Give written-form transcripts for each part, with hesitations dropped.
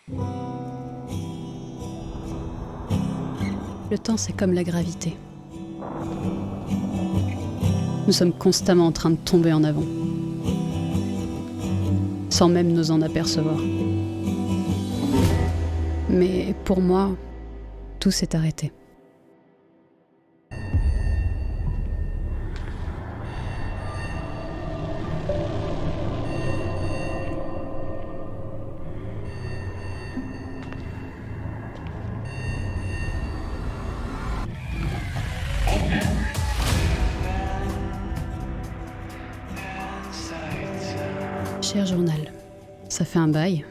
Le temps, c'est comme la gravité. Nous sommes constamment en train de tomber en avant, sans même nous en apercevoir. Mais pour moi, tout s'est arrêté. Cher journal, ça fait un bail,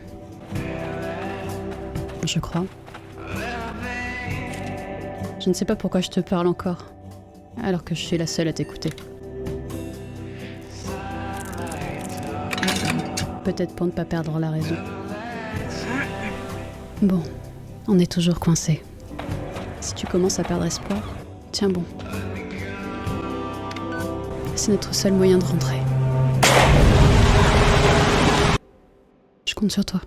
je crois. Je ne sais pas pourquoi je te parle encore, alors que je suis la seule à t'écouter. Peut-être pour ne pas perdre la raison. Bon, on est toujours coincé. Si tu commences à perdre espoir, tiens bon. C'est notre seul moyen de rentrer. Je compte sur toi.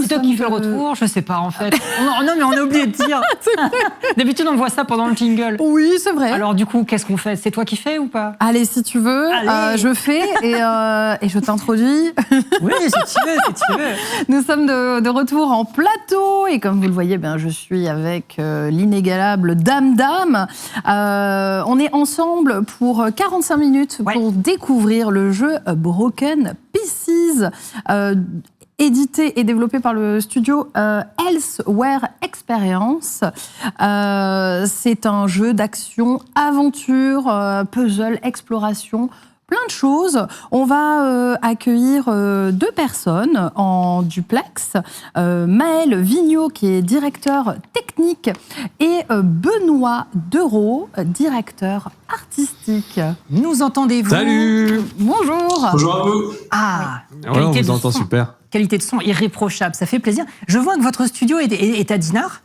C'est toi qui fais le retour, je sais pas en fait. Non mais on a oublié de dire. D'habitude on voit ça pendant le jingle. Oui, c'est vrai. Alors du coup, qu'est-ce qu'on fait? C'est toi qui fais ou pas? Allez, si tu veux, je fais et je t'introduis. Oui, si tu veux. Nous sommes de retour en plateau et comme vous le voyez, je suis avec l'inégalable Dame. On est ensemble pour 45 minutes pour découvrir le jeu Broken Pieces. Édité et développé par le studio Elsewhere Experience. C'est un jeu d'action, aventure, puzzle, exploration, plein de choses. On va accueillir 2 personnes en duplex. Maël Vigneault, qui est directeur technique, et Benoît Dereau, directeur artistique. Nous entendez-vous? Salut! Bonjour! Bonjour à vous! Ah, ouais, on vous entend super. Qualité de son irréprochable, ça fait plaisir. Je vois que votre studio est à Dinard.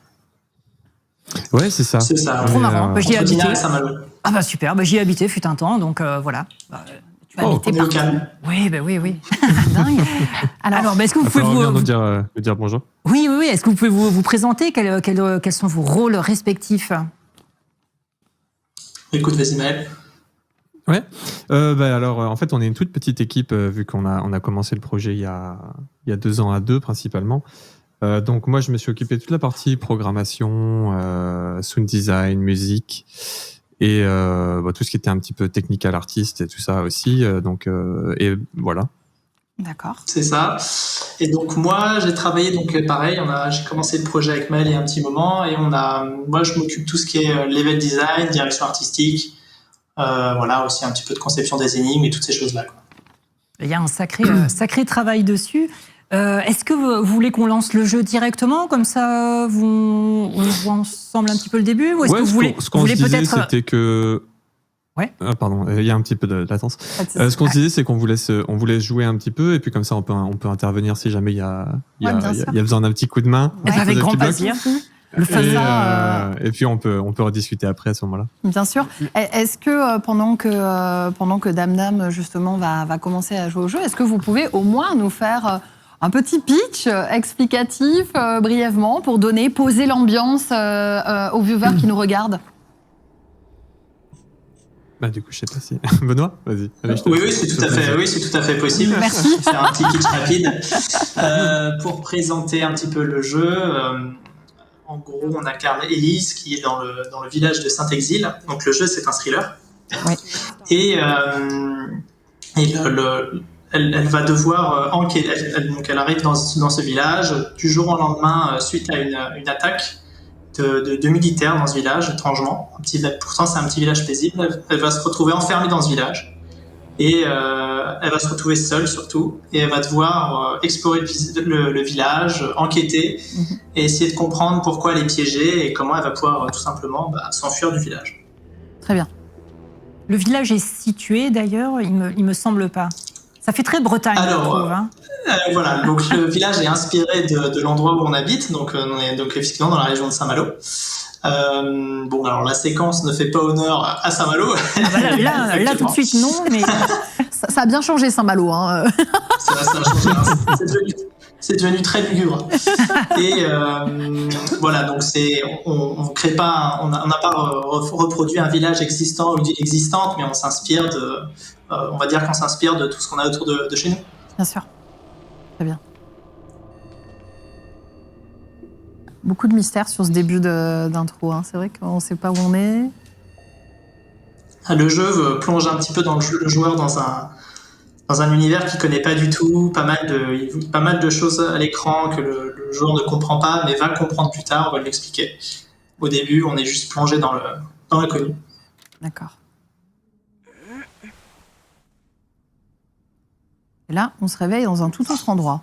Ouais, c'est ça. C'est ça. Trop marrant. J'y ai habité. Dinard et Saint-Malo. Ah bah super, j'y ai habité fut un temps, donc voilà. Tu vas habiter on est au calme. Oui. Dingue. Alors, est-ce que vous pouvez nous dire bonjour? Oui. Est-ce que vous pouvez vous présenter? Quels sont vos rôles respectifs? Écoute, vas-y Maël. Ouais. Alors, en fait, on est une toute petite équipe vu qu'on a commencé le projet il y a 2 ans à 2 principalement. Donc moi, je me suis occupé de toute la partie programmation, sound design, musique et tout ce qui était un petit peu technical artist et tout ça aussi. Et voilà. D'accord. C'est ça. Et donc moi, j'ai travaillé pareil. J'ai commencé le projet avec Maël il y a un petit moment et moi, je m'occupe de tout ce qui est level design, direction artistique. Aussi un petit peu de conception des énigmes et toutes ces choses-là, quoi. Il y a un sacré travail dessus. Est-ce que vous voulez qu'on lance le jeu directement, comme ça on voit ensemble un petit peu le début, ou est-ce que vous voulez, ce qu'on se disait, c'était que... Ouais. Pardon, il y a un petit peu de latence. Ce qu'on se disait, c'est qu'on voulait jouer un petit peu, et puis comme ça, on peut intervenir si jamais il y a besoin d'un petit coup de main. Avec grand plaisir. Et puis on peut rediscuter après à ce moment-là. Bien sûr. Est-ce que pendant que Dame justement va commencer à jouer au jeu, est-ce que vous pouvez au moins nous faire un petit pitch explicatif brièvement pour poser l'ambiance aux viewers qui nous regardent? Du coup, je sais pas si... Benoît, vas-y. Oui, c'est tout à fait possible. Merci. Je vais faire un petit pitch rapide pour présenter un petit peu le jeu. En gros, on incarne Élise qui est dans le village de Saint-Exil. Donc le jeu, c'est un thriller. Oui. Et elle va devoir enquêter. Donc elle arrive dans ce village du jour au lendemain suite à une attaque de militaires dans ce village, étrangement. Pourtant, c'est un petit village paisible. Elle va se retrouver enfermée dans ce village. Et elle va se retrouver seule surtout, et elle va devoir explorer le village, enquêter, et essayer de comprendre pourquoi elle est piégée et comment elle va pouvoir tout simplement s'enfuir du village. Très bien. Le village est situé d'ailleurs, il me semble pas. Ça fait très Bretagne, je trouve. Hein. Voilà, donc le village est inspiré de l'endroit où on habite, donc on est donc effectivement dans la région de Saint-Malo. Bon, alors la séquence ne fait pas honneur à Saint-Malo. Ah bah là, tout de suite, non, mais ça a bien changé Saint-Malo. Hein. Ça a changé. C'est devenu très lugubre. Et voilà, donc on crée pas, on n'a pas reproduit un village existant ou une ville existante, mais on s'inspire on va dire qu'on s'inspire de tout ce qu'on a autour de chez nous. Bien sûr. Très bien. Beaucoup de mystères sur ce début d'intro. Hein. C'est vrai qu'on ne sait pas où on est. Le jeu plonge un petit peu le joueur dans un univers qu'il ne connaît pas du tout, pas mal de choses à l'écran que le joueur ne comprend pas, mais va comprendre plus tard, on va l'expliquer. Au début, on est juste plongé dans l'inconnu. D'accord. Et là, on se réveille dans un tout autre endroit.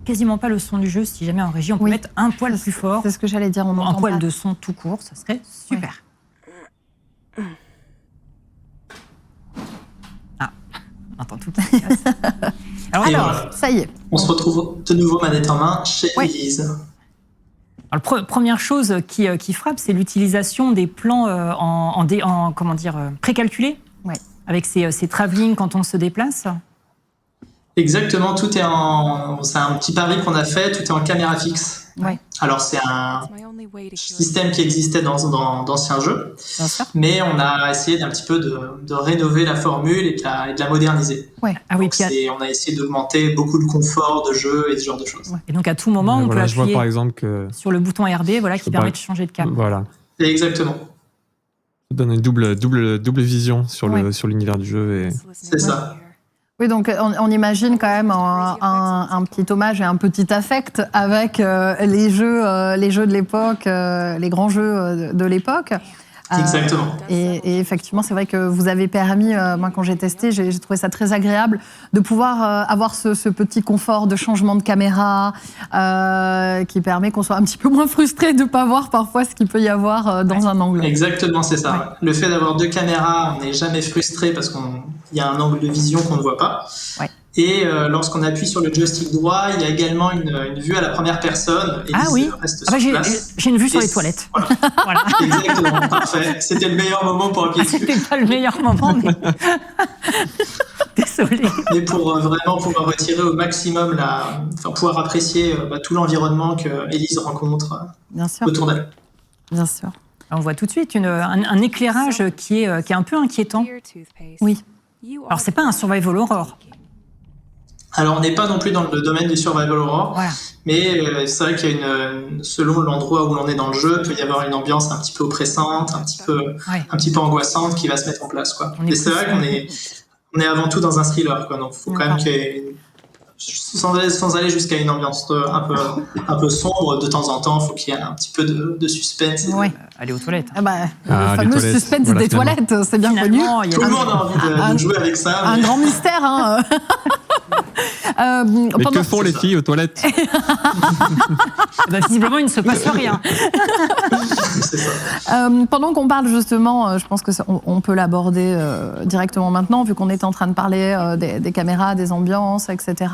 quasiment pas le son du jeu. Si jamais en régie, on peut mettre un poil plus fort. C'est ce que j'allais dire. Un poil de son tout court, ça serait super. Ouais. Ah, on entend tout. Alors, voilà. Ça y est. On se retrouve de nouveau manette en main chez Elise. Alors, première chose qui frappe, c'est l'utilisation des plans précalculés, avec ces travelling quand on se déplace. Exactement, tout est c'est un petit pari qu'on a fait, tout est en caméra fixe. Ouais. Alors c'est un système qui existait dans d'anciens jeux, mais on a essayé d'un petit peu de rénover la formule et de la moderniser. Ouais. Ah oui, on a essayé d'augmenter beaucoup le confort de jeu et ce genre de choses. Ouais. Et donc à tout moment, on peut appuyer je vois par exemple sur le bouton RB, qui permet de changer de cap. Voilà. Exactement. Ça donne une double vision sur l'univers du jeu. C'est ça. Oui, donc on imagine quand même un petit hommage et un petit affect avec les jeux de l'époque, les grands jeux de l'époque. Exactement. Et effectivement, c'est vrai que vous avez permis, moi quand j'ai testé, j'ai trouvé ça très agréable de pouvoir avoir ce petit confort de changement de caméra qui permet qu'on soit un petit peu moins frustré de ne pas voir parfois ce qu'il peut y avoir dans un angle. Exactement, c'est ça. Ouais. Le fait d'avoir deux caméras, on n'est jamais frustré parce qu'il y a un angle de vision qu'on ne voit pas. Ouais. Et lorsqu'on appuie sur le joystick droit, il y a également une vue à la première personne. Et reste sur place. J'ai une vue sur les toilettes. Voilà. Exactement, parfait. C'était le meilleur moment pour appuyer dessus. C'était pas le meilleur moment, mais... Désolé. Mais pour vraiment pouvoir retirer au maximum, pouvoir apprécier tout l'environnement que Elise rencontre autour d'elle. Bien sûr. On voit tout de suite un éclairage qui est un peu inquiétant. Oui. Alors, c'est pas un survival horror. Alors, on n'est pas non plus dans le domaine du survival horror, mais c'est vrai qu'il y a selon l'endroit où l'on est dans le jeu, il peut y avoir une ambiance un petit peu oppressante, un petit peu angoissante qui va se mettre en place, quoi. Et c'est vrai qu'on est avant tout dans un thriller, quoi. Donc, il faut quand même qu'il y ait sans aller jusqu'à une ambiance un peu sombre, de temps en temps, il faut qu'il y ait un petit peu de suspense. Aller aux toilettes. Le fameux suspense des toilettes, c'est bien connu. Tout le monde a envie de jouer avec ça. Un grand mystère, hein. Mais que font les filles aux toilettes? Visiblement, il ne se passe rien. C'est ça. Pendant qu'on parle justement, je pense qu'on peut l'aborder directement maintenant, vu qu'on est en train de parler des caméras, des ambiances, etc.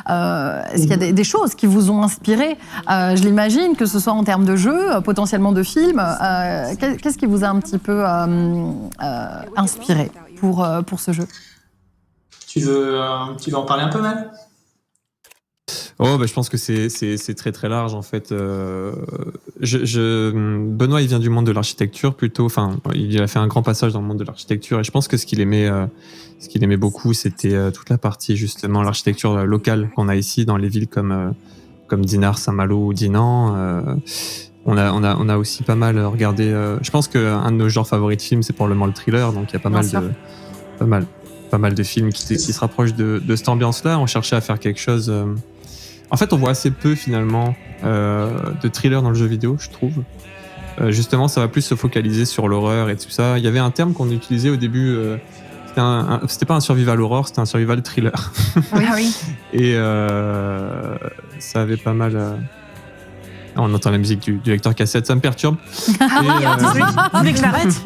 Est-ce qu'il y a des choses qui vous ont inspiré? Je l'imagine, que ce soit en termes de jeu, potentiellement de films. Qu'est-ce qui vous a un petit peu inspiré pour ce jeu? Tu veux en parler un peu, Mal? Je pense que c'est très très large en fait. Benoît, il vient du monde de l'architecture plutôt. Enfin, il a fait un grand passage dans le monde de l'architecture et je pense que ce qu'il aimait beaucoup, c'était toute la partie justement l'architecture locale qu'on a ici dans les villes comme Dinard, Saint-Malo ou Dinan. On a aussi pas mal regardé. Je pense qu'un de nos genres favoris de films, c'est probablement le thriller. Donc il y a pas mal de films qui se rapprochent de cette ambiance-là. On cherchait à faire quelque chose En fait, on voit assez peu finalement de thriller dans le jeu vidéo, je trouve. Justement, ça va plus se focaliser sur l'horreur et tout ça. Il y avait un terme qu'on utilisait au début. C'était pas un survival horror, c'était un survival thriller. Oui. Et ça avait pas mal. On entend la musique du lecteur cassette, ça me perturbe. Vous voulez que je l'arrête?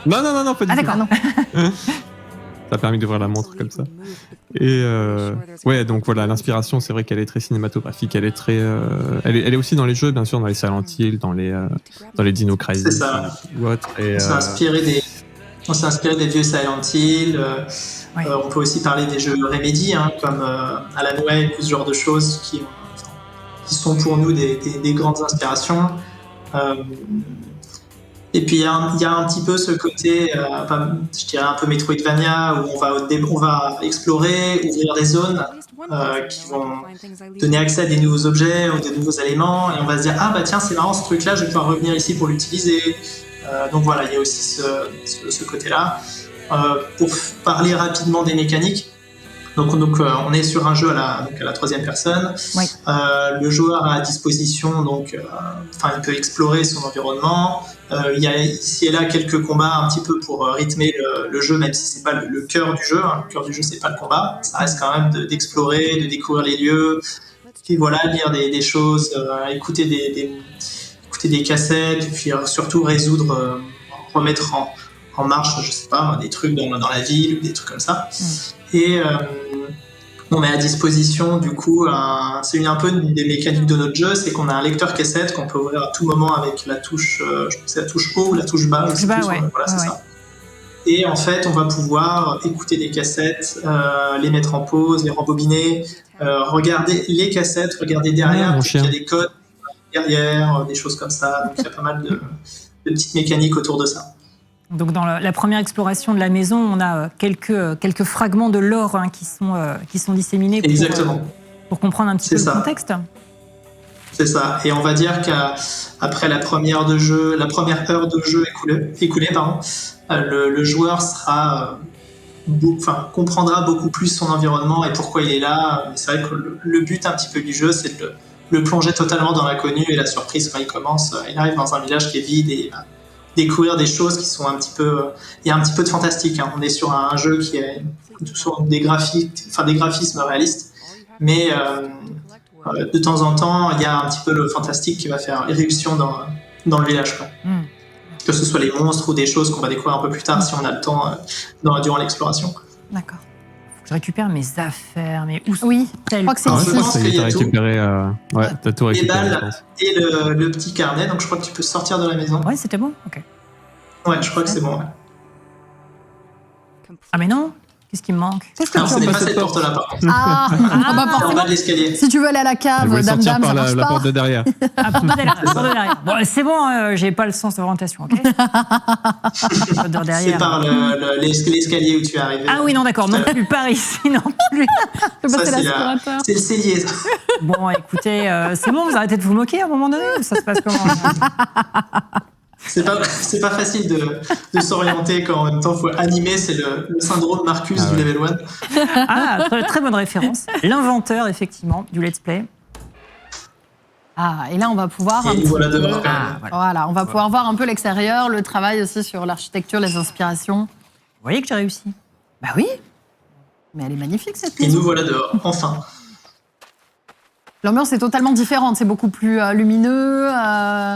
Non, pas du tout. D'accord, non. Ça a permis d'ouvrir la montre comme ça. Et ouais, donc voilà, l'inspiration, c'est vrai qu'elle est très cinématographique. Elle est très, elle est aussi dans les jeux, bien sûr, dans les Silent Hill, dans les Dino Crisis. C'est ça. Ou autre. Et, on s'est inspiré des vieux Silent Hill. On peut aussi parler des jeux Remedy, comme Alan Wake ou ce genre de choses qui sont pour nous des grandes inspirations. Et puis il y a un petit peu ce côté, je dirais un peu Metroidvania, où on va explorer, ouvrir des zones qui vont donner accès à des nouveaux objets ou des nouveaux éléments, et on va se dire tiens, c'est marrant ce truc-là, je vais pouvoir revenir ici pour l'utiliser. Donc voilà, il y a aussi ce côté-là. Pour parler rapidement des mécaniques, donc on est sur un jeu à la troisième personne. Oui. Le joueur a à disposition, il peut explorer son environnement. Il y a ici et là quelques combats un petit peu pour rythmer le jeu, même si c'est pas le cœur du jeu. Le cœur du jeu, c'est pas le combat. Ça reste quand même d'explorer, de découvrir les lieux, et voilà, lire des choses, écouter des cassettes, et puis surtout remettre en marche, je sais pas, des trucs dans la ville, ou des trucs comme ça. Et on met à disposition, du coup, c'est un peu une des mécaniques de notre jeu, c'est qu'on a un lecteur cassette qu'on peut ouvrir à tout moment avec la touche, je crois que c'est la touche haut ou la touche bas. Touche bas, ouais. Voilà, c'est ça. Et en fait, on va pouvoir écouter des cassettes, les mettre en pause, les rembobiner, regarder les cassettes, regarder derrière, parce qu'il y a des codes derrière, des choses comme ça. Donc il y a pas mal de petites mécaniques autour de ça. Donc dans la première exploration de la maison, on a quelques fragments de lore qui sont disséminés pour comprendre un petit peu le contexte. C'est ça. Et on va dire qu'après la première heure de jeu écoulée, le joueur comprendra beaucoup plus son environnement et pourquoi il est là. C'est vrai que le but un petit peu du jeu, c'est de le plonger totalement dans l'inconnu, et la surprise quand il commence, il arrive dans un village qui est vide et découvrir des choses qui sont un petit peu... Il y a un petit peu de fantastique. On est sur un jeu qui est sur des graphismes réalistes, mais de temps en temps, il y a un petit peu le fantastique qui va faire éruption dans le village. Que ce soit les monstres ou des choses qu'on va découvrir un peu plus tard si on a le temps durant l'exploration. D'accord. Je récupère mes affaires, mais où sont Oui, je crois que c'est ici. Je pense que t'as récupéré, t'as tout récupéré. Les balles et le petit carnet, donc je crois que tu peux sortir de la maison. Ouais, c'était bon. Ok. Ouais, je crois que c'est bon. Ouais. Ah mais non, qu'est-ce qui me manque? Non, ce n'est pas cette porte-là, par contre. Forcément. En bas de l'escalier. Si tu veux aller à la cave, Dame, ça par marche la pas. porte de derrière. Ah, porte de derrière. Bon, c'est bon, j'ai pas le sens d'orientation, ok? Porte de derrière. C'est par l'escalier où tu es arrivé. Ah oui, non, d'accord, non plus par ici, non plus. Ça, c'est le cellier. Bon, écoutez, c'est bon, vous arrêtez de vous moquer à un moment donné, ou ça se passe comment? C'est pas facile de s'orienter quand en même temps il faut animer, c'est le syndrome Marcus du level 1. Ah, très bonne référence. L'inventeur, effectivement, du let's play. Ah, et là, on va pouvoir... Et nous voilà dehors. Voilà, on va pouvoir voir un peu l'extérieur, le travail aussi sur l'architecture, les inspirations. Vous voyez que j'ai réussi? Bah oui. Mais elle est magnifique, cette Et maison. nous voilà dehors, enfin. L'ambiance est totalement différente, c'est beaucoup plus lumineux.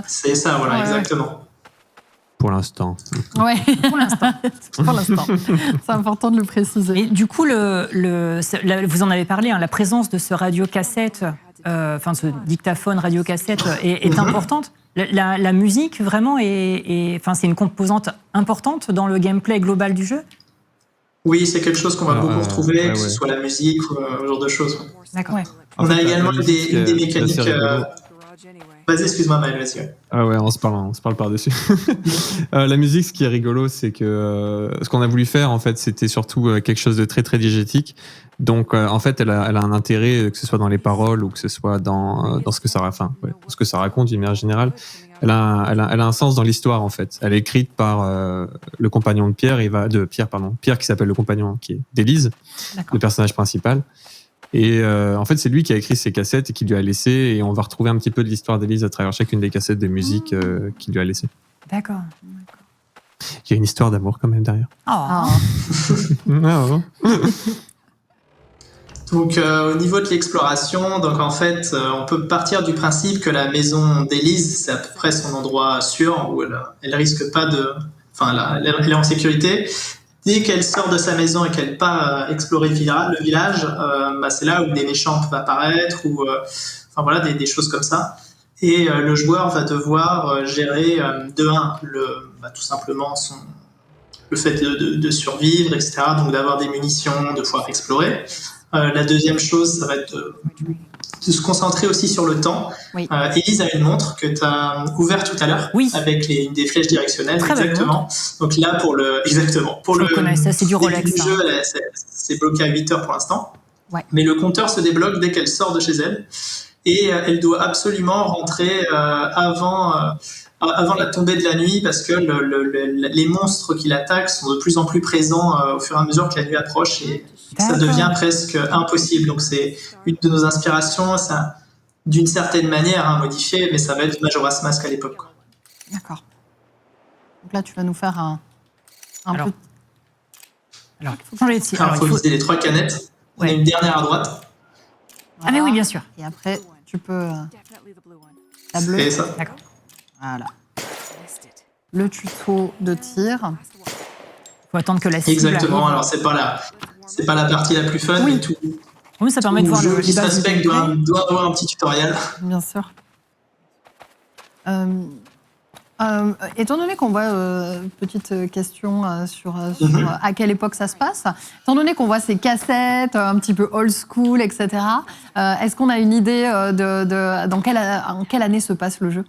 C'est ça, voilà, exactement. Pour l'instant. Ouais, pour l'instant. C'est important de le préciser. Et du coup, vous en avez parlé, la présence de ce radiocassette, ce dictaphone radiocassette est importante. La musique, vraiment, c'est une composante importante dans le gameplay global du jeu? Oui, c'est quelque chose qu'on va beaucoup retrouver, que ce soit la musique ou ce genre de choses. D'accord. Ouais. On a également une des mécaniques... Vas-y, excuse-moi, Maël, vas-y. Ah ouais, on se parle par-dessus. La musique, ce qui est rigolo, c'est que ce qu'on a voulu faire, en fait, c'était surtout quelque chose de très, très diégétique. Donc, en fait, elle a un intérêt, que ce soit dans les paroles ou que ce soit dans ce que ça raconte, d'une manière générale. Elle a un sens dans l'histoire, en fait. Elle est écrite par le compagnon de Pierre, Pierre qui s'appelle le compagnon, qui est d'Élise, le personnage principal. Et en fait, c'est lui qui a écrit ces cassettes et qui lui a laissé. Et on va retrouver un petit peu de l'histoire d'Élise à travers chacune des cassettes de musique qu'il lui a laissé. D'accord. Il y a une histoire d'amour quand même derrière. Donc au niveau de l'exploration, donc en fait, on peut partir du principe que la maison d'Élise, c'est à peu près son endroit sûr où elle risque pas de, elle est en sécurité. Dès qu'elle sort de sa maison et qu'elle part explorer le village, c'est là où des méchants peuvent apparaître ou des choses comme ça. Et le joueur va devoir gérer tout simplement le fait de survivre, etc. Donc d'avoir des munitions, de pouvoir explorer. La deuxième chose, ça va être de se concentrer aussi sur le temps. Oui. Élise a une montre que tu as ouverte tout à l'heure avec des flèches directionnelles. Très exactement. Donc là, pour le connais, ça, c'est du Rolex. Le jeu, c'est bloqué à 8 heures pour l'instant. Ouais. Mais le compteur se débloque dès qu'elle sort de chez elle. Et elle doit absolument rentrer avant la tombée de la nuit parce que les monstres qui l'attaquent sont de plus en plus présents au fur et à mesure que la nuit approche et ça devient presque impossible. Donc c'est une de nos inspirations, ça, d'une certaine manière modifiée, mais ça va être Majora's Mask à l'époque. Quoi. D'accord. Donc là, tu vas nous faire un peu... Alors, il faut changer de site. Alors, il faut viser les 3 canettes. On a une dernière à droite. Voilà. Ah mais oui, bien sûr. Et après, tu peux... la bleue. C'est ça. D'accord. Voilà. Le tuto de tir. Il faut attendre que la cible Exactement. arrive. Alors, c'est pas la partie la plus fun, mais tout. Oui, ça permet de voir le qui se respecte doit avoir un petit tutoriel. Bien sûr. Étant donné qu'on voit, petite question sur à quelle époque ça se passe, étant donné qu'on voit ces cassettes un petit peu old school, etc., est-ce qu'on a une idée en quelle année se passe le jeu ?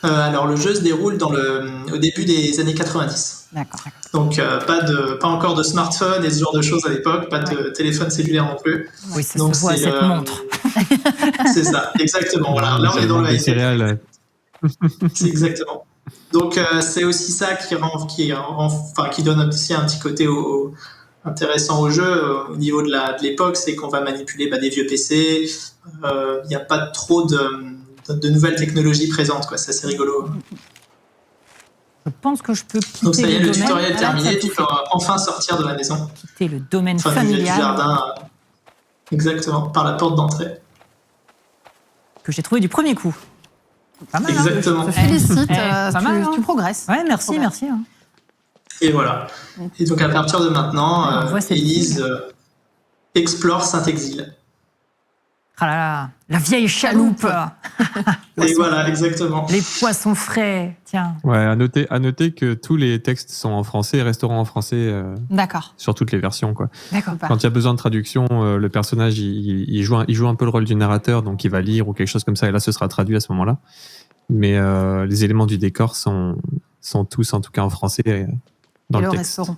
Alors le jeu se déroule au début des années 90. D'accord. Donc pas encore de smartphone et ce genre de choses à l'époque, pas de téléphone cellulaire non plus. Oui, ça se voit cette montre. C'est ça, exactement. Voilà. Là on est dans le high-tech. C'est exactement. Donc c'est aussi ça qui donne aussi un petit côté intéressant au jeu au niveau de l'époque, c'est qu'on va manipuler des vieux PC. Il n'y a pas trop de nouvelles technologies présentes, quoi. Ça c'est rigolo. Je pense que je peux quitter donc ça y est, le tutoriel est domaine. Terminé, tu peux enfin sortir de la maison. Quitter le domaine familial. Du jardin, exactement, par la porte d'entrée. Que j'ai trouvé du premier coup. Pas mal, exactement. Je te félicite, tu progresses. Ouais, merci. Et voilà. Et donc à partir de maintenant, Élise explore Saint-Exil. Ah là là, la vieille chaloupe. Et voilà, exactement. Les poissons frais, tiens. Ouais, à noter que tous les textes sont en français et resteront en français D'accord. sur toutes les versions, quoi. D'accord. Quand il y a besoin de traduction, le personnage il joue un peu le rôle du narrateur, donc il va lire ou quelque chose comme ça, et là ce sera traduit à ce moment-là. Mais les éléments du décor sont tous, en tout cas en français, dans le texte. Resteront.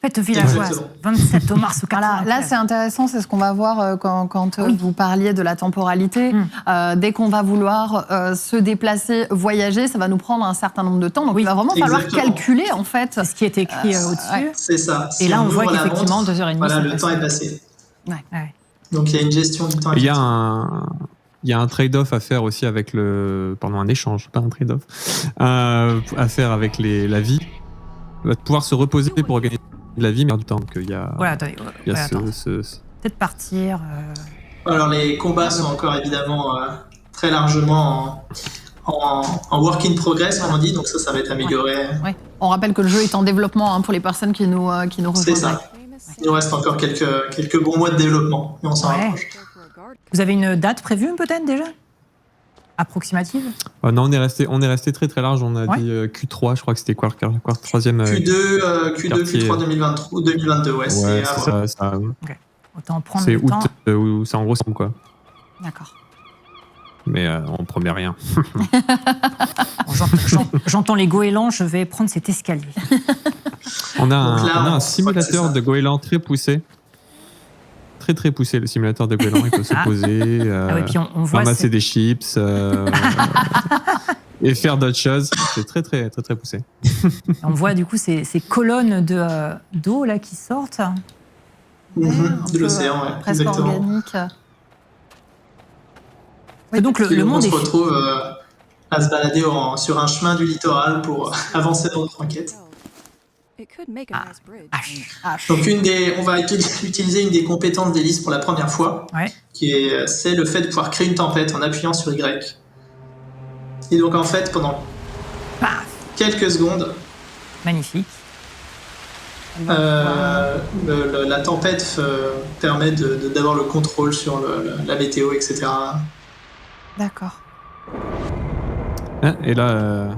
Fête villageoise, 27 au mars ou 80. Là, c'est intéressant, c'est ce qu'on va voir quand vous parliez de la temporalité. Dès qu'on va vouloir se déplacer, voyager, ça va nous prendre un certain nombre de temps. Donc, il va vraiment falloir calculer, en fait. C'est ce qui est écrit au-dessus. C'est ça. Et là, on voit qu'effectivement, 2h30. Voilà, le temps est passé. Ouais. Donc, il y a une gestion du temps. Il y a un trade-off à faire aussi avec un échange, pas un trade-off, à faire avec la vie. On va pouvoir se reposer pour gagner de la vie, mais du temps qu'il y a. Voilà, attendez. Peut-être partir. Alors les combats sont encore évidemment très largement en work in progress, comme on dit, donc ça va être amélioré. Ouais. On rappelle que le jeu est en développement pour les personnes qui nous rejoignent. C'est ça. Il nous reste encore quelques bons mois de développement, mais on s'en rapproche. Vous avez une date prévue peut-être déjà ? Approximative ? Non, on est resté très très large. On a dit Q3, je crois que c'était quoi le troisième Q2, Q3 2023 ou 2022, ouais. C'est ça. Okay. Autant prendre le temps. C'est août, c'est en gros quoi. D'accord. Mais on promet rien. J'entends les goélands, je vais prendre cet escalier. On a un simulateur de goéland très poussé. Très très poussé, le simulateur de goéland. Il peut se poser, on voit ramasser des chips et faire d'autres choses. C'est très très très très poussé. On voit du coup ces colonnes d'eau là qui sortent. De l'océan, ouais, presque exactement. organique. Et donc Et le donc, on monde se est retrouve à se balader sur un chemin du littoral pour avancer dans notre enquête. Donc on va utiliser une des compétences d'Élise pour la première fois, Ouais. c'est le fait de pouvoir créer une tempête en appuyant sur Y. Et donc en fait, pendant Paf. quelques secondes, Magnifique. la tempête permet d'avoir le contrôle sur la météo, etc. D'accord. Hein, et là,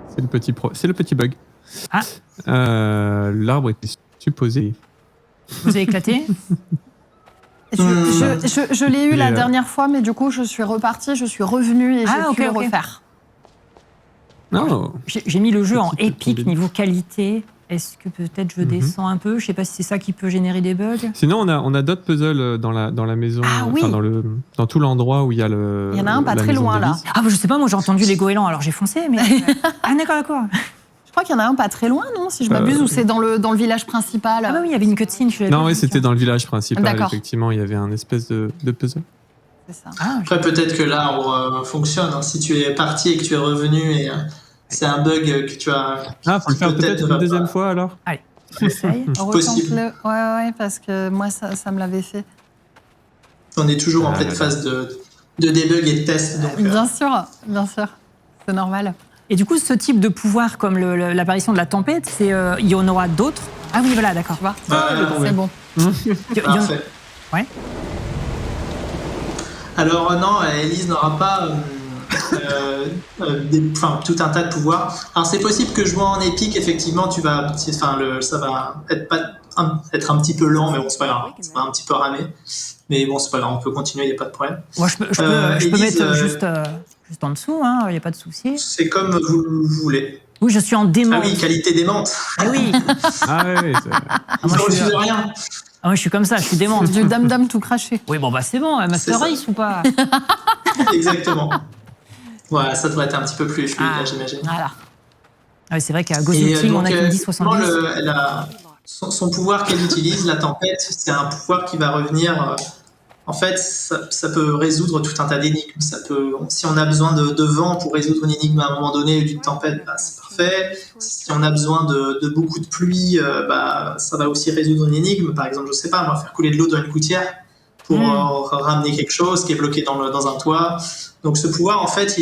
c'est le petit bug. Ah. L'arbre était supposé. Vous avez éclaté? Je l'ai eu Mais, la dernière fois, mais du coup, je suis repartie, je suis revenue et j'ai pu le refaire. Non. J'ai mis le jeu en Petit épique tombé. niveau qualité. Est-ce que peut-être je descends un peu? Je sais pas si c'est ça qui peut générer des bugs. Sinon, on a d'autres puzzles dans la maison, Ah oui. enfin, dans tout l'endroit où il y a le. Il y en a un pas la très maison loin, là. d'Élise. Ah bah je sais pas, moi j'ai entendu les goélands, alors j'ai foncé, mais... Ah d'accord. Je crois qu'il y en a un pas très loin, non, si je m'abuse, ou c'est dans le village principal. Ah bah oui, il y avait une cutscene. Non, oui, c'était dans le village principal. D'accord. Effectivement, il y avait un espèce de puzzle. C'est ça. Ah, Après, peut-être que l'arbre fonctionne. Hein. Si tu es parti et que tu es revenu et c'est un bug que tu as. Ah, faut le faire peut-être va une deuxième pas- fois alors. j'essaye. Possible. Retente-le. Ouais, parce que moi, ça me l'avait fait. On est toujours en Ah, pleine d'accord. phase de debug et de test. Donc, Bien sûr. C'est normal. Et du coup, ce type de pouvoir, comme l'apparition de la tempête, il y en aura d'autres. Ah oui, voilà, d'accord. Tu vois, Ouais, c'est bon. Il y en- parfait. Ouais. Alors non, Elise n'aura pas tout un tas de pouvoirs. Alors c'est possible que jouant en épique, effectivement, ça va être un petit peu lent, mais bon, c'est pas grave. Ça va un petit peu ramer. Mais bon, c'est pas grave, on peut continuer, il n'y a pas de problème. Moi, je peux Élise, mettre juste en dessous, il n'y a pas de souci. C'est comme vous voulez. Oui, je suis en dément. Ah oui, qualité démente. Ah oui. Ah ouais, Je moi, je suis- refuse rien. Ah, moi, je suis comme ça, je suis dément. Du dame tout craché. Oui, bon, bah c'est bon, Master ça. Race ou pas? Exactement. Voilà, ça devrait être un petit peu plus fluide, Ah. là, j'imagine. Voilà. Ah oui, c'est vrai qu'à Et, Ghost Team, on a qu'une effectivement, 1070. son pouvoir qu'elle utilise, la tempête, c'est un pouvoir qui va revenir. En fait, ça peut résoudre tout un tas d'énigmes. Si on a besoin de vent pour résoudre une énigme à un moment donné ou d'une tempête, bah, c'est parfait. Si on a besoin de beaucoup de pluie, ça va aussi résoudre une énigme. Par exemple, je sais pas, moi, faire couler de l'eau dans une gouttière pour ramener quelque chose qui est bloqué dans un toit. Donc ce pouvoir, en fait,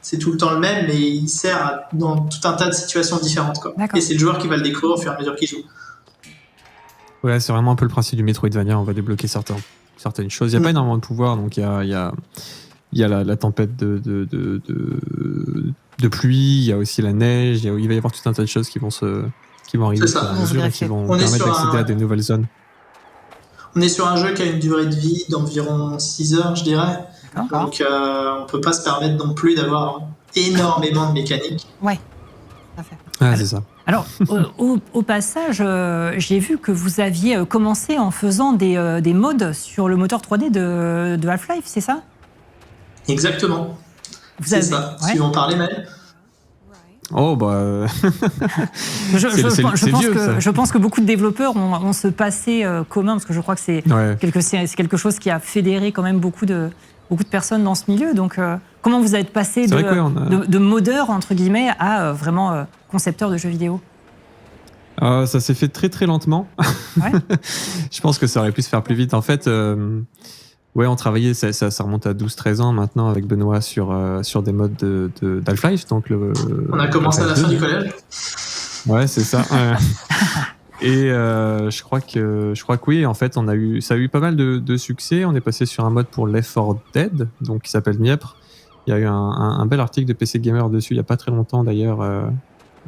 c'est tout le temps le même, mais il sert dans tout un tas de situations différentes, quoi. D'accord. Et c'est le joueur qui va le découvrir au fur et à mesure qu'il joue. Ouais, c'est vraiment un peu le principe du Metroidvania. On va débloquer certaines choses. Il n'y a pas énormément de pouvoir, donc il y a la tempête de pluie, il y a aussi la neige, il va y avoir tout un tas de choses qui vont arriver C'est ça. au fur et à mesure et qui vont On est permettre sur d'accéder un- à des nouvelles zones. On est sur un jeu qui a une durée de vie d'environ 6 heures, je dirais. D'accord. Donc on peut pas se permettre non plus d'avoir énormément de mécanique. Tout à fait. Ah, c'est ça. Alors, au passage, j'ai vu que vous aviez commencé en faisant des mods sur le moteur 3D de Half-Life, c'est ça? Exactement. Vous C'est avez- ça. ouais. Tu veux en parler, Maël? Oh, bah. Je pense que beaucoup de développeurs ont ce passé commun, parce que je crois que c'est Ouais. quelque chose qui a fédéré quand même beaucoup de personnes dans ce milieu. Donc, comment vous êtes passé C'est vrai que, ouais, on a- de modeur, entre guillemets, à vraiment concepteur de jeux vidéo? Ça s'est fait très très lentement. Ouais. Je pense que ça aurait pu se faire plus vite. En fait, ouais, on travaillait, ça remonte à 12-13 ans maintenant avec Benoît sur des modes d'Half-Life. Donc On a commencé à la Half-Life fin 2. du collège. Ouais, c'est ça. Et je crois que oui, en fait, ça a eu pas mal de succès. On est passé sur un mode pour Left 4 Dead, donc qui s'appelle Dniepr. Il y a eu un bel article de PC Gamer dessus il y a pas très longtemps d'ailleurs.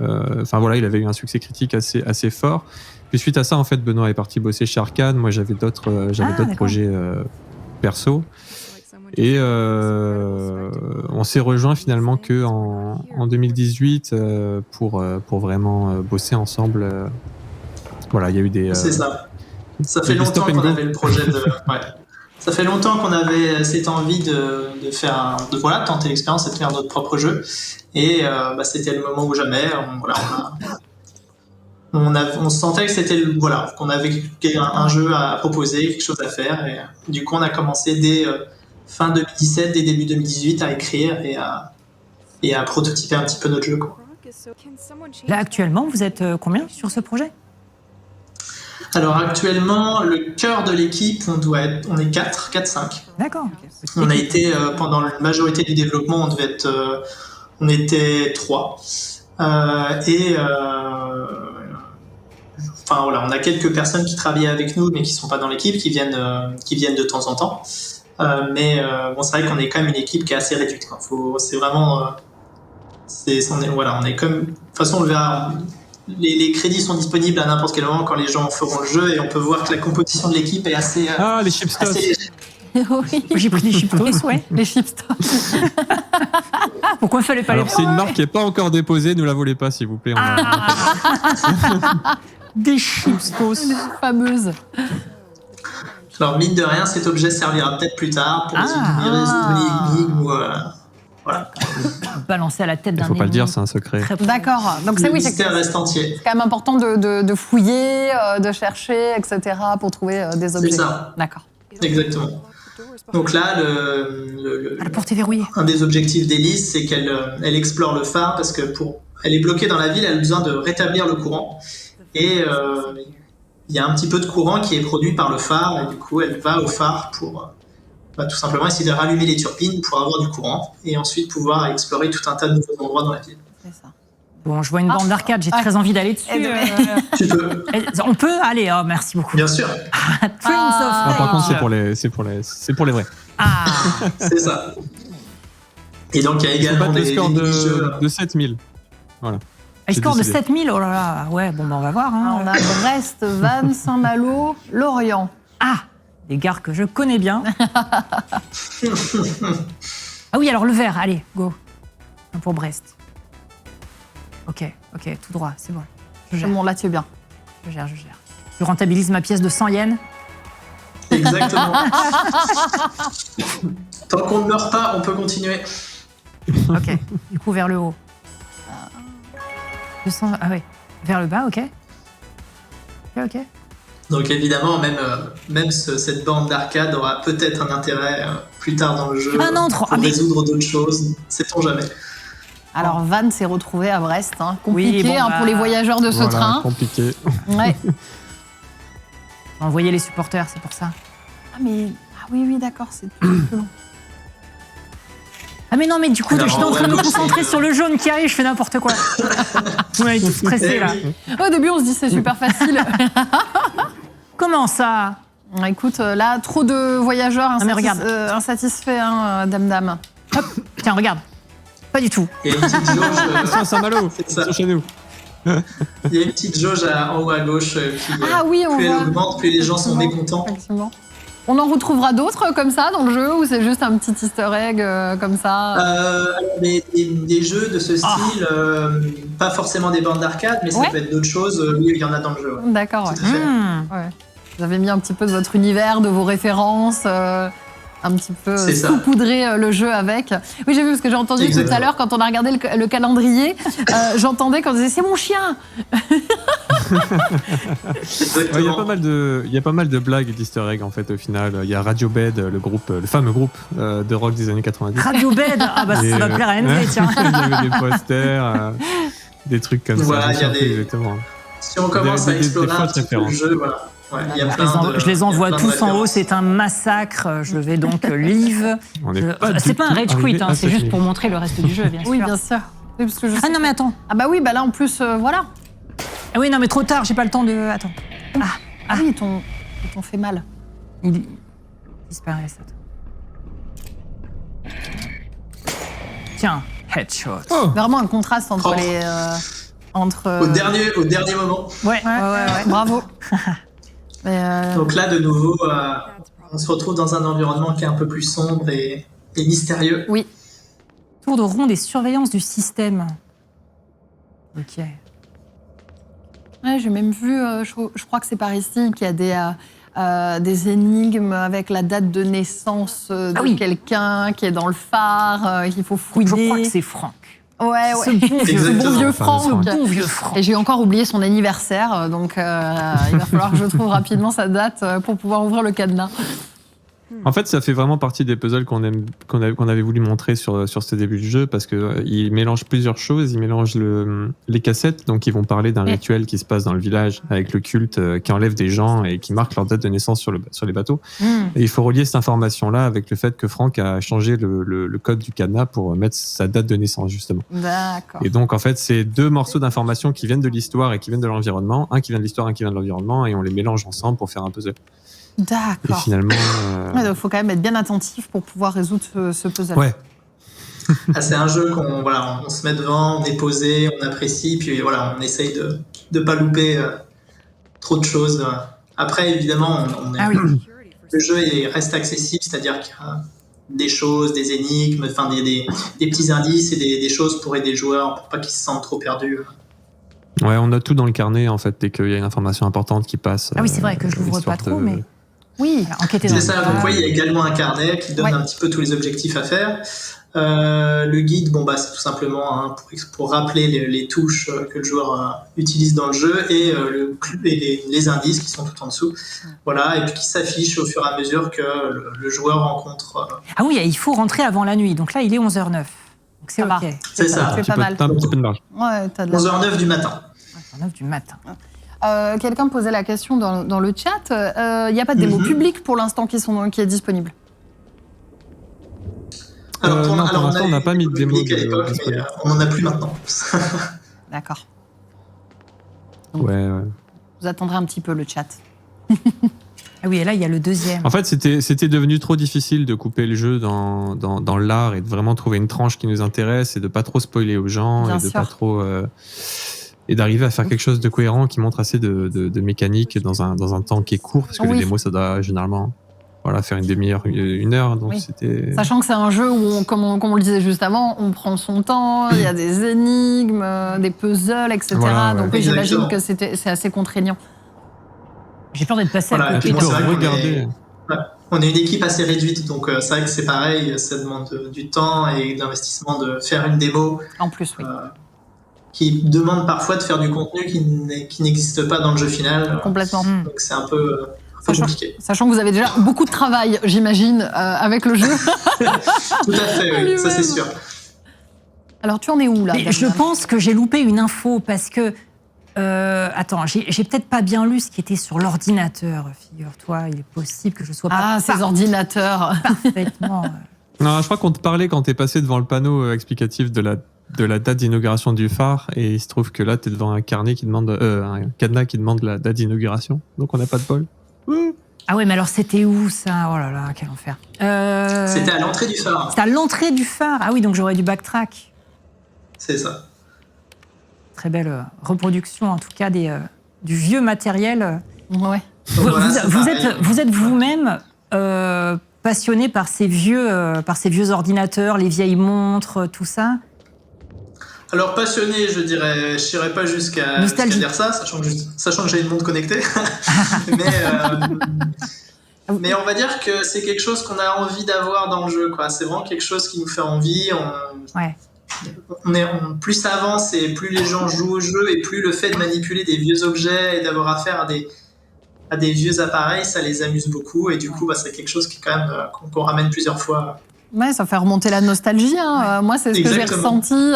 Enfin voilà, il avait eu un succès critique assez fort. Puis suite à ça, en fait, Benoît est parti bosser chez Arcane. Moi, j'avais d'autres d'accord. projets perso. Et on s'est rejoint finalement que en 2018 pour vraiment bosser ensemble. Voilà, il y a eu des. C'est ça. Ça il y fait a du longtemps stop and qu'on go. avait le projet de. Ouais. Ça fait longtemps qu'on avait cette envie de tenter l'expérience et de faire notre propre jeu. Et c'était le moment ou jamais. on sentait que c'était qu'on avait un jeu à proposer, quelque chose à faire. Et du coup, on a commencé dès fin 2017, dès début 2018 à écrire et à prototyper un petit peu notre jeu, quoi. Là, actuellement, vous êtes combien sur ce projet ? Alors actuellement, le cœur de l'équipe, on est 4-5. D'accord. On a été, pendant la majorité du développement, on était 3. Enfin voilà, on a quelques personnes qui travaillent avec nous, mais qui sont pas dans l'équipe, qui viennent de temps en temps. Bon, c'est vrai qu'on est quand même une équipe qui est assez réduite, quoi. C'est vraiment, on est comme, de toute façon, on le verra. Les crédits sont disponibles à n'importe quel moment quand les gens feront le jeu, et on peut voir que la composition de l'équipe est assez. Les chipstos. Oui. J'ai pris des chiptos, ouais. Les chipstos. Pourquoi il fallait pas Alors, les c'est une marque qui n'est pas encore déposée, ne la volez pas, s'il vous plaît. Des chiptos. Les fameuses. Alors, mine de rien, cet objet servira peut-être plus tard pour résoudre une énigme ou. Voilà. Balancer à la tête Il d'un ne faut pas le élément. dire, c'est un secret. D'accord. Donc Le c'est mystère reste entier. quand même important de fouiller, de chercher, etc. pour trouver des objets. C'est ça. D'accord. Exactement. Donc là, La porte est verrouillée. un des objectifs d'Elise, c'est qu'elle explore le phare parce que elle est bloquée dans la ville, elle a besoin de rétablir le courant. Et il y a un petit peu de courant qui est produit par le phare, et du coup, elle va au phare pour tout simplement essayer de rallumer les turbines pour avoir du courant et ensuite pouvoir explorer tout un tas de nouveaux endroits dans la ville. C'est ça. Bon, je vois une bande d'arcade, j'ai très envie d'aller dessus. Tu peux, On peut aller, merci beaucoup. bien sûr, Prince of Par contre, Rage. c'est pour les vrais. Ah, c'est ça. Et donc, il y a Il faut également battre le des score mini-jeux. de 7000. Voilà. un J'ai score de décidé. 7000, oh là là. Ouais, bon, on va voir. Hein. On a Brest, Vannes, Saint-Malo, Lorient. Ah, des gares que je connais bien. Ah oui, alors le vert, allez, go. Un pour Brest. Ok, tout droit, c'est bon. Je gère, Bon, là, tu es bien. je gère. Je rentabilise ma pièce de 100 yens. Exactement. Tant qu'on ne meurt pas, on peut continuer. Ok, du coup, vers le haut. 200, ah oui, vers le bas, ok. Ok. Donc évidemment, même cette bande d'arcade aura peut-être un intérêt plus tard dans le jeu pour résoudre d'autres choses. Sait-on jamais. Alors, Vannes s'est retrouvé à Brest. Compliqué Oui, bon, pour les voyageurs de ce Voilà, train. compliqué. Ouais. Envoyer les supporters, c'est pour ça. Oui, d'accord, c'est plus long. Ah mais non, mais du coup, Alors, je suis en train de me ouais, concentrer c'est- sur le jaune qui arrive, je fais n'importe quoi. Vous m'avez tout stressé, là. Au début, on se dit c'est super facile. Comment ça? Écoute, là, trop de voyageurs mais regarde. insatisfaits, Dame. Hop, tiens, regarde. Pas du tout. Il y a une petite jauge, Ils sont à Saint-Malo, C'est ça. ils sont chez nous. il y a une petite jauge en haut à gauche qui, Oui, on plus elle voit. augmente, plus les gens sont mécontents. Effectivement. On en retrouvera d'autres comme ça dans le jeu ou c'est juste un petit easter egg comme ça Des jeux de ce style, pas forcément des bandes d'arcade, mais ça Ouais. peut être d'autres choses. Oui, il y en a dans le jeu. Ouais. D'accord, ouais. Tout à fait. Ouais. Vous avez mis un petit peu de votre univers, de vos références, un petit peu C'est ça. saupoudrer le jeu avec. Oui, j'ai vu parce que j'ai entendu tout Exactement. à l'heure quand on a regardé le calendrier, j'entendais quand on disait c'est mon chien. Exactement. Il y a pas mal de blagues et d'easter eggs en fait au final. Il y a Radiobed, le fameux groupe de rock des années 90. Radio Bed. Ah bah Et, ça va plaire à NV, tiens. Il y avait des posters, des trucs comme Voilà, ça. il y a Je sais plus des- exactement. Si on commence à des explorer un fausses petit peu le références. jeu, voilà. Ouais, il y a Je les envoie il y a plein de tous en haut, références. c'est un massacre. Je vais donc live. On n'est pas C'est du pas un tout rage arrivé quit, à c'est ce juste niveau. pour montrer le reste du jeu, bien sûr. Oui, bien sûr. Oui, parce que je sais- Ah non, mais attends. Ah bah oui, bah là en plus, voilà. Ah oui, non, mais trop tard, j'ai pas le temps de. Attends. Ah oui, ils t'ont fait mal. Il disparaît, ça. Tiens, headshot. Oh, Vraiment un contraste entre Propre. les. Entre. Au dernier moment. Ouais. Bravo. Mais, Donc là, de nouveau, on se retrouve dans un environnement qui est un peu plus sombre et mystérieux. oui. Tour de ronde et surveillance du système. Ok. Ouais, j'ai même vu, je crois que c'est par ici qu'il y a des énigmes avec la date de naissance de Ah oui. quelqu'un qui est dans le phare, qu'il faut fouiller. Je crois que c'est Franck. Ouais. Ce bon vieux, Ce bon vieux Franck. Franck. bon vieux Franck. Et j'ai encore oublié son anniversaire, donc il va falloir que je trouve rapidement sa date pour pouvoir ouvrir le cadenas. En fait, ça fait vraiment partie des puzzles qu'on avait voulu montrer sur ce début de jeu parce que il mélange plusieurs choses. Il mélange les cassettes, donc ils vont parler d'un rituel qui se passe dans le village avec le culte qui enlève des gens et qui marque leur date de naissance sur les bateaux. Et il faut relier cette information-là avec le fait que Franck a changé le code du cadenas pour mettre sa date de naissance, justement. D'accord. Et donc, en fait, c'est deux morceaux d'informations qui viennent de l'histoire et qui viennent de l'environnement. Un qui vient de l'histoire, un qui vient de l'environnement, et on les mélange ensemble pour faire un puzzle. Et D'accord. finalement... Ouais, donc il faut quand même être bien attentif pour pouvoir résoudre ce puzzle. Ouais. C'est un jeu on se met devant, on est posé, on apprécie, puis voilà, on essaye de pas louper trop de choses. Après, évidemment, le jeu reste accessible, c'est-à-dire qu'il y a des choses, des énigmes, enfin des petits indices et des choses pour aider le joueur, pour pas qu'il se sente trop perdu. Ouais, on a tout dans le carnet, en fait, dès qu'il y a une information importante qui passe. Ah oui, c'est vrai que je l'ouvre pas trop, mais... Oui, enquêter dans C'est ça, donc il y a également un carnet qui donne un petit peu tous les objectifs à faire. Le guide, c'est tout simplement pour rappeler les touches que le joueur utilise dans le jeu et les indices qui sont tout en dessous. Voilà, et puis qui s'affichent au fur et à mesure que le joueur rencontre. Ah oui, il faut rentrer avant la nuit. Donc là, il est 11h09. Donc c'est Ça OK. va. C'est ça. C'est pas mal. T'as un petit peu de marge. Ouais, t'as de la 11h09 du matin. 11h09 du matin. Quelqu'un me posait la question dans le chat. Il n'y a pas de démo publique pour l'instant qui est disponible. Alors, pour l'instant, on n'a pas mis de démo à l'époque, mais on n'en a plus maintenant. D'accord. Ouais. Vous attendrez un petit peu le chat. Ah oui, et là, il y a le deuxième. En fait, c'était devenu trop difficile de couper le jeu dans l'art et de vraiment trouver une tranche qui nous intéresse et de pas trop spoiler aux gens Bien et de sûr. pas trop et d'arriver à faire quelque chose de cohérent qui montre assez de mécanique dans un temps qui est court parce que les démos ça doit généralement faire une demi-heure, une heure, donc c'était. Sachant que c'est un jeu où, comme on le disait juste avant, on prend son temps, il y a des énigmes, des puzzles, etc. Voilà, ouais. Donc j'imagine Exactement. que c'est assez contraignant. J'ai peur d'être passé Voilà, à et côté. puis Tu bon, peux c'est vrai qu'on regarder. On est une équipe assez réduite, donc c'est vrai que c'est pareil, ça demande du temps et d'investissement de faire une démo En plus, oui. qui demande parfois de faire du contenu qui n'existe pas dans le jeu final. Complètement. Donc c'est un peu compliqué. Sachant que vous avez déjà beaucoup de travail, j'imagine, avec le jeu. Tout à fait, oui, ça c'est sûr. Alors, tu en es où, là Mais je pense que j'ai loupé une info parce que... attends, j'ai peut-être pas bien lu ce qui était sur l'ordinateur, figure-toi. Il est possible que je sois pas ces ordinateurs. parfaitement... Non, je crois qu'on te parlait quand t'es passé devant le panneau explicatif de la date d'inauguration du phare et il se trouve que là t'es devant un carnet qui demande un cadenas qui demande la date d'inauguration, donc on n'a pas de bol. Ah ouais, mais alors c'était où ça? Oh là là, quel enfer. C'était à l'entrée du phare. C'était à l'entrée du phare. Ah oui, donc j'aurais dû backtrack. C'est ça. Très belle reproduction, en tout cas, du vieux matériel. Ouais. Donc voilà, c'est pareil. Vous êtes vous-même passionné par ces vieux ordinateurs, les vieilles montres, tout ça? Alors passionné, je n'irais pas jusqu'à dire ça, sachant que j'ai une montre connectée. mais on va dire que c'est quelque chose qu'on a envie d'avoir dans le jeu, quoi. C'est vraiment quelque chose qui nous fait envie. Plus ça avance et plus les gens jouent au jeu et plus le fait de manipuler des vieux objets et d'avoir affaire à des vieux appareils, ça les amuse beaucoup et du coup c'est quelque chose qui quand même qu'on ramène plusieurs fois. Ouais, ça fait remonter la nostalgie. Hein. Moi, c'est ce que j'ai ressenti.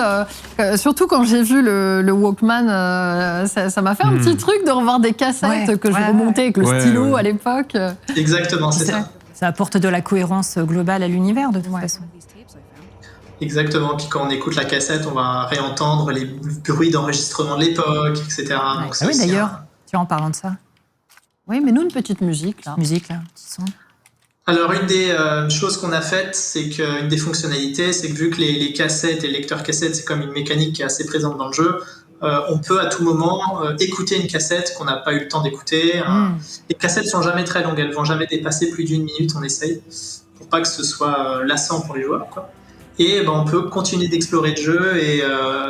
Surtout quand j'ai vu le Walkman, ça m'a fait un petit truc de revoir des cassettes que je remontais avec le stylo à l'époque. Exactement, c'est ça. Ça apporte de la cohérence globale à l'univers, de toute façon. Exactement. Puis quand on écoute la cassette, on va réentendre les bruits d'enregistrement de l'époque, etc. Donc, ah oui, d'ailleurs, en parlant de ça. Oui, mais nous, une petite musique, là. Musique, là, petit son. Alors, une des choses qu'on a faites, c'est qu'une des fonctionnalités, c'est que vu que les cassettes et les lecteurs cassettes, c'est comme une mécanique qui est assez présente dans le jeu, on peut à tout moment écouter une cassette qu'on n'a pas eu le temps d'écouter. Les cassettes sont jamais très longues, elles vont jamais dépasser plus d'1 minute, on essaye, pour pas que ce soit lassant pour les joueurs, quoi. Et on peut continuer d'explorer le jeu et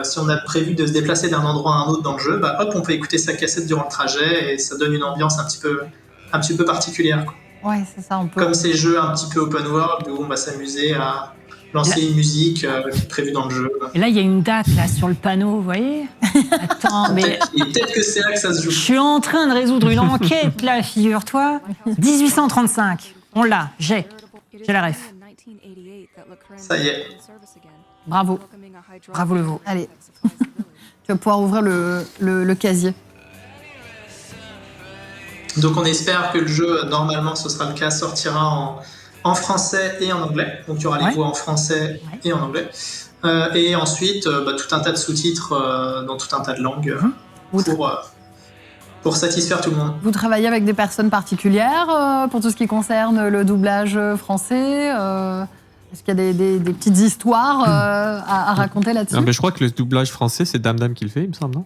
si on a prévu de se déplacer d'un endroit à un autre dans le jeu, on peut écouter sa cassette durant le trajet et ça donne une ambiance un petit peu particulière, quoi. Ouais, c'est ça, on peut. Comme ces jeux un petit peu open world où on va s'amuser à lancer une musique qui est prévue dans le jeu. Et là, il y a une date là sur le panneau, vous voyez? Attends, mais Et peut-être que c'est là que ça se je joue. suis en train de résoudre une enquête là, figure-toi. 1835, on l'a, j'ai la ref. Ça y est. Bravo. Bravo le veau. Allez. Tu vas pouvoir ouvrir le casier. Donc on espère que le jeu, normalement ce sera le cas, sortira en français et en anglais. Donc il y aura les voix en français et en anglais. Et ensuite, tout un tas de sous-titres dans tout un tas de langues pour satisfaire tout le monde. Vous travaillez avec des personnes particulières pour tout ce qui concerne le doublage français Est-ce qu'il y a des petites histoires à raconter là-dessus? Mais je crois que le doublage français, c'est Dame Dame qui le fait, il me semble, non?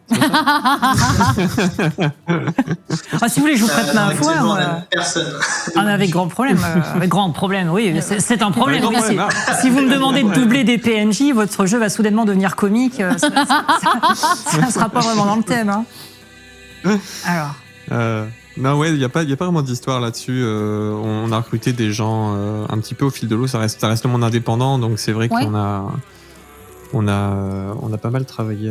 Si vous voulez, je vous prête ma voix. Personne. Avec grand problème. Avec grand problème, oui. C'est un problème. Oui, si vous me demandez de doubler des PNJ, votre jeu va soudainement devenir comique. Ça ne sera pas vraiment dans le thème. Hein. Alors. Non, ouais, il y a pas vraiment d'histoire là-dessus. On a recruté des gens un petit peu au fil de l'eau. Ça reste le monde indépendant, donc c'est vrai qu'on on a pas mal travaillé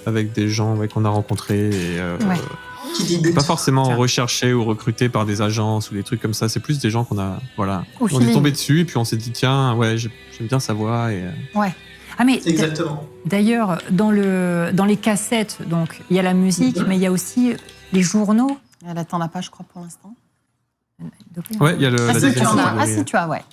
avec des gens qu'on a rencontrés et pas forcément recherchés ou recrutés par des agences ou des trucs comme ça. C'est plus des gens qu'on a, on est tombé dessus et puis on s'est dit tiens, ouais, j'aime bien sa voix et. Ouais. Ah mais exactement. D'ailleurs, dans les cassettes, donc il y a la musique, mais il y a aussi les journaux. Elle attend la page, je crois, pour l'instant. Ouais, il y a la définition. Si tu as, ouais.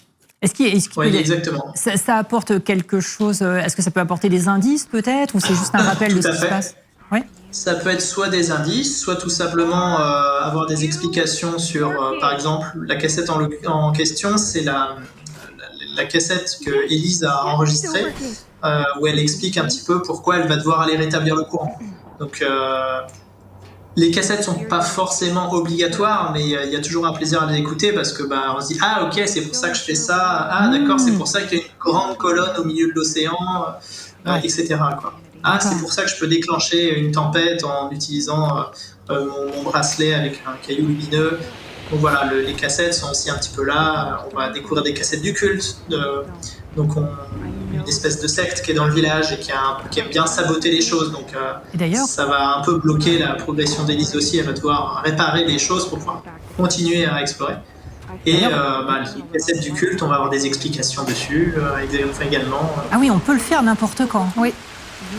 Exactement. Ça apporte quelque chose. Est-ce que ça peut apporter des indices, peut-être, ou c'est juste un rappel de ce qui se passe? Oui. Ça peut être soit des indices, soit tout simplement avoir des explications sur, par exemple, la cassette en question, c'est la cassette que Élise a enregistrée, où elle explique un petit peu pourquoi elle va devoir aller rétablir le courant. Donc, les cassettes sont pas forcément obligatoires, mais il y a toujours un plaisir à les écouter parce que on se dit ah ok, c'est pour ça que je fais ça, ah d'accord, c'est pour ça qu'il y a une grande colonne au milieu de l'océan, etc. quoi. Ah, c'est pour ça que je peux déclencher une tempête en utilisant mon bracelet avec un caillou lumineux. Donc voilà, les cassettes sont aussi un petit peu là. On va découvrir des cassettes du culte. Donc une espèce de secte qui est dans le village et qui aime bien saboter les choses. Donc ça va un peu bloquer la progression d'Élise aussi. Elle va devoir réparer les choses pour pouvoir continuer à explorer. Et les cassettes du culte, on va avoir des explications dessus également. Ah oui, on peut le faire n'importe quand. Oui.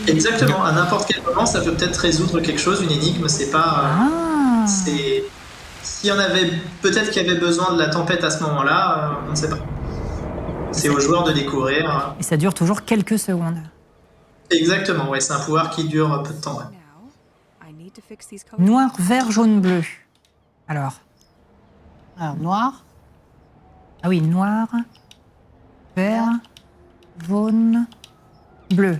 Exactement, à n'importe quel moment, ça peut peut-être résoudre quelque chose, une énigme. C'est pas. S'il y en avait, peut-être qu'il y avait besoin de la tempête à ce moment-là, on ne sait pas. C'est aux joueurs de découvrir. Et ça dure toujours quelques secondes. Exactement, ouais, c'est un pouvoir qui dure peu de temps. Ouais. Noir, vert, jaune, bleu. Alors, noir. Ah oui, noir, vert, jaune, bleu.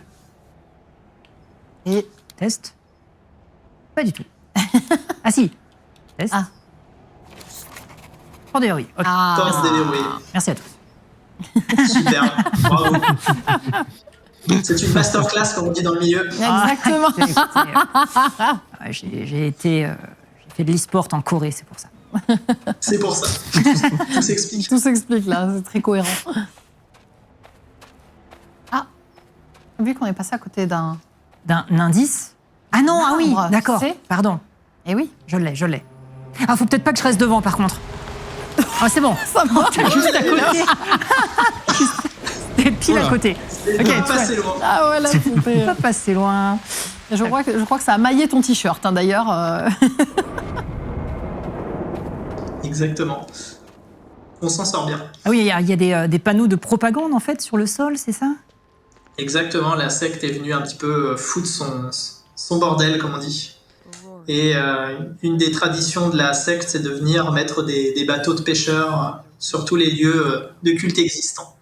Et test? Pas du tout. Ah si. Test. Porte déverrouillée. Okay. Porte déverrouillée. Merci à tous. Super. Bravo. C'est une masterclass, comme on dit dans le milieu. Exactement. J'ai fait de l'e-sport en Corée, c'est pour ça. C'est pour ça. Tout s'explique. Tout s'explique là, c'est très cohérent. Ah, vu qu'on est passé à côté d'un indice. Ah non, ah oui, d'accord. Pardon. Eh oui. Je l'ai. Ah, faut peut-être pas que je reste devant, par contre. Ah, c'est bon. Ça va. Juste à côté. T'es pile à côté. Ok, pas passer loin. Ah ouais, là, c'était pas passer loin. Je crois que ça a maillé ton t-shirt, hein, d'ailleurs. Exactement. On s'en sort bien. Ah oui, il y a des panneaux de propagande, en fait, sur le sol, c'est ça? Exactement, la secte est venue un petit peu foutre son bordel, comme on dit. Et une des traditions de la secte, c'est de venir mettre des bateaux de pêcheurs sur tous les lieux de culte existants.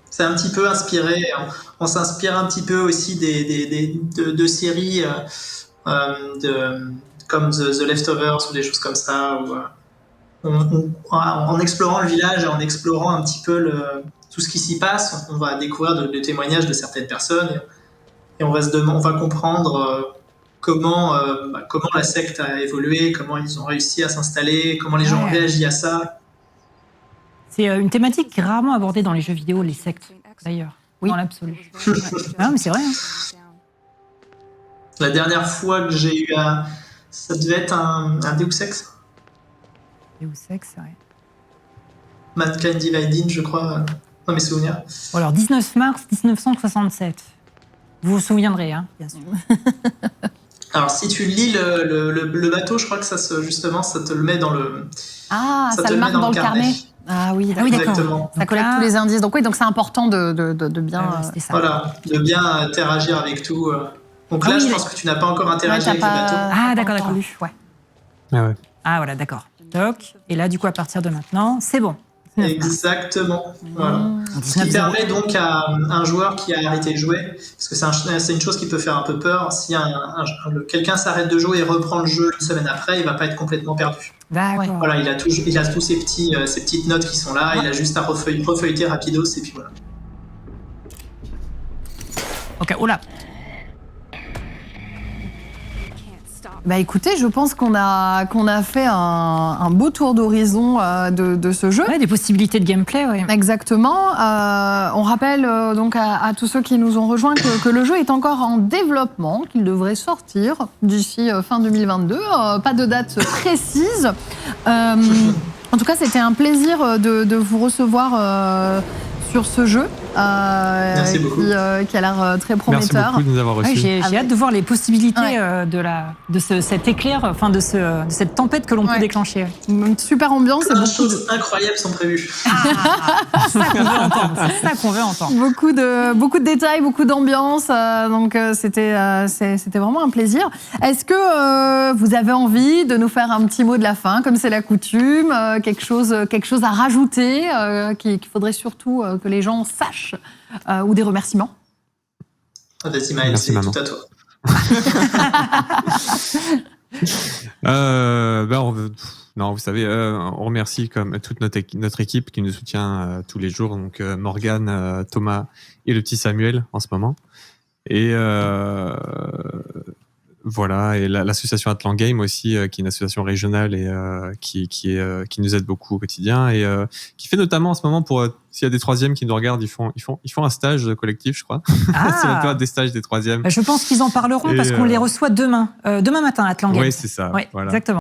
C'est un petit peu inspiré, on s'inspire un petit peu aussi de séries comme The Leftovers ou des choses comme ça, où en explorant le village et en explorant un petit peu tout ce qui s'y passe, on va découvrir de témoignages de certaines personnes et on va comprendre comment la secte a évolué, comment ils ont réussi à s'installer, comment les gens ont réagi à ça. C'est une thématique qui est rarement abordée dans les jeux vidéo, les sectes, d'ailleurs. Oui. Dans l'absolu. Ah, mais c'est vrai. Hein. La dernière fois que j'ai eu ça devait être un Deus Ex. Deus Ex, c'est vrai. Mankind Divided, je crois, dans mes souvenirs. Bon, alors, 19 mars 1967. Vous vous souviendrez, hein, bien sûr. Alors, si tu lis le bateau, je crois que justement, ça te le met dans le. Ah, ça le marque dans le carnet. Ah oui, d'accord. Exactement. Ça collecte tous les indices. Donc oui, donc c'est important de bien. C'était ça. Voilà, de bien interagir avec tout. Donc là, je pense que tu n'as pas encore interagi avec le bateau. Ah, d'accord. Ouais. Ah ouais. Ah, voilà, d'accord. Toc. Et là, du coup, à partir de maintenant, c'est bon. Exactement. Voilà. Ce qui permet donc à un joueur qui a arrêté de jouer, parce que c'est une chose qui peut faire un peu peur, si quelqu'un s'arrête de jouer et reprend le jeu une semaine après, il va pas être complètement perdu. D'accord. Voilà, il a tous ces petites notes qui sont là, il a juste à refeuilleter rapidos et puis voilà. Ok, oh là. Bah écoutez, je pense qu'on a fait un beau tour d'horizon de ce jeu. Ouais, des possibilités de gameplay, oui. Exactement. On rappelle donc à tous ceux qui nous ont rejoints que le jeu est encore en développement, qu'il devrait sortir d'ici fin 2022. Pas de date précise. En tout cas, c'était un plaisir de vous recevoir sur ce jeu. Merci beaucoup. Qui a l'air très prometteur. Merci beaucoup de nous avoir reçus. Ouais, j'ai hâte de voir les possibilités de cet éclair, enfin de cette tempête que l'on peut déclencher. Une super ambiance. Plein de choses incroyables sont prévues. C'est ça qu'on veut entendre. C'est ça qu'on veut entendre. Beaucoup de détails, beaucoup d'ambiance. Donc c'était vraiment un plaisir. Est-ce que vous avez envie de nous faire un petit mot de la fin, comme c'est la coutume, quelque chose à rajouter qu'il faudrait surtout que les gens sachent, ou des remerciements? Vas-y Maël, c'est tout à toi. Non, vous savez, on remercie comme toute notre équipe qui nous soutient tous les jours, donc Morgane, Thomas et le petit Samuel en ce moment. Et voilà, et l'association Atlan Game aussi, qui est une association régionale et qui nous aide beaucoup au quotidien et qui fait notamment en ce moment pour s'il y a des troisièmes qui nous regardent, ils font un stage collectif, je crois. C'est la période des stages des troisièmes. Je pense qu'ils en parleront parce qu'on les reçoit demain matin à Atlan Game. Oui, c'est ça. Ouais, voilà. Exactement.